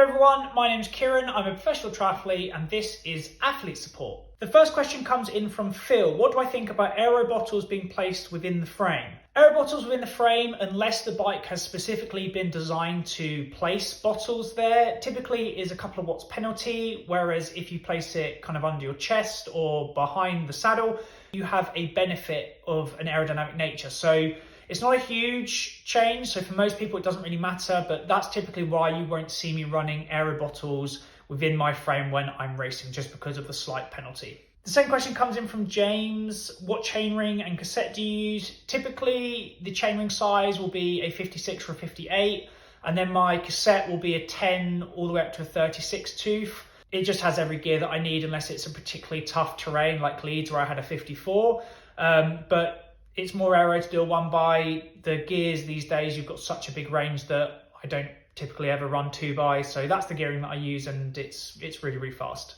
everyone, my name's Kieran, I'm a professional triathlete and this is Athlete Support. The first question comes in from Phil. What do I think about aero bottles being placed within the frame? Aero bottles within the frame, unless the bike has specifically been designed to place bottles there, typically is a couple of watts penalty, whereas if you place it kind of under your chest or behind the saddle, you have a benefit of an aerodynamic nature. So it's not a huge change, so for most people it doesn't really matter, but that's typically why you won't see me running aero bottles within my frame when I'm racing, just because of the slight penalty. The second question comes in from James. What chainring and cassette do you use? Typically, the chainring size will be a 56 or a 58, and then my cassette will be a 10 all the way up to a 36 tooth. It just has every gear that I need, unless it's a particularly tough terrain like Leeds where I had a 54. But it's more aero to do a 1x. The gears these days, you've got such a big range that I don't typically ever run 2x. So that's the gearing that I use, and it's really, really fast.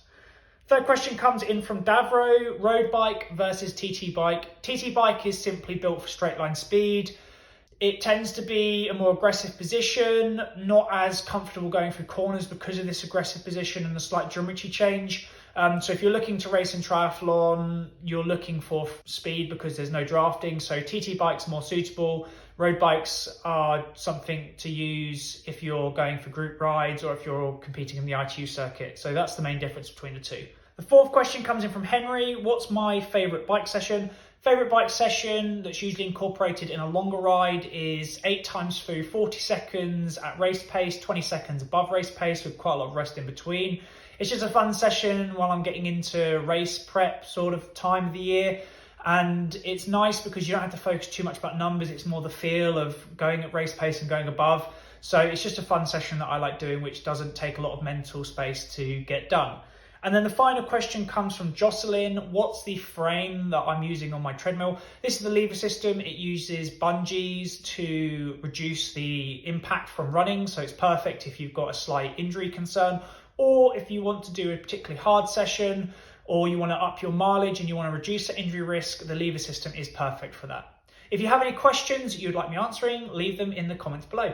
Third question comes in from Davro. Road bike versus TT bike. TT bike is simply built for straight line speed. It tends to be a more aggressive position, not as comfortable going through corners because of this aggressive position and the slight geometry change. So if you're looking to race in triathlon, you're looking for speed because there's no drafting. So TT bikes are more suitable. Road bikes are something to use if you're going for group rides or if you're competing in the ITU circuit. So that's the main difference between the two. The fourth question comes in from Henry. What's my favorite bike session? Favorite bike session that's usually incorporated in a longer ride is 8 times through 40 seconds at race pace, 20 seconds above race pace with quite a lot of rest in between. It's just a fun session while I'm getting into race prep sort of time of the year. And it's nice because you don't have to focus too much about numbers. It's more the feel of going at race pace and going above. So it's just a fun session that I like doing, which doesn't take a lot of mental space to get done. And then the final question comes from Jocelyn. What's the frame that I'm using on my treadmill? This is the lever system. It uses bungees to reduce the impact from running. So it's perfect if you've got a slight injury concern, or if you want to do a particularly hard session, or you want to up your mileage and you want to reduce the injury risk, the lever system is perfect for that. If you have any questions you'd like me answering, leave them in the comments below.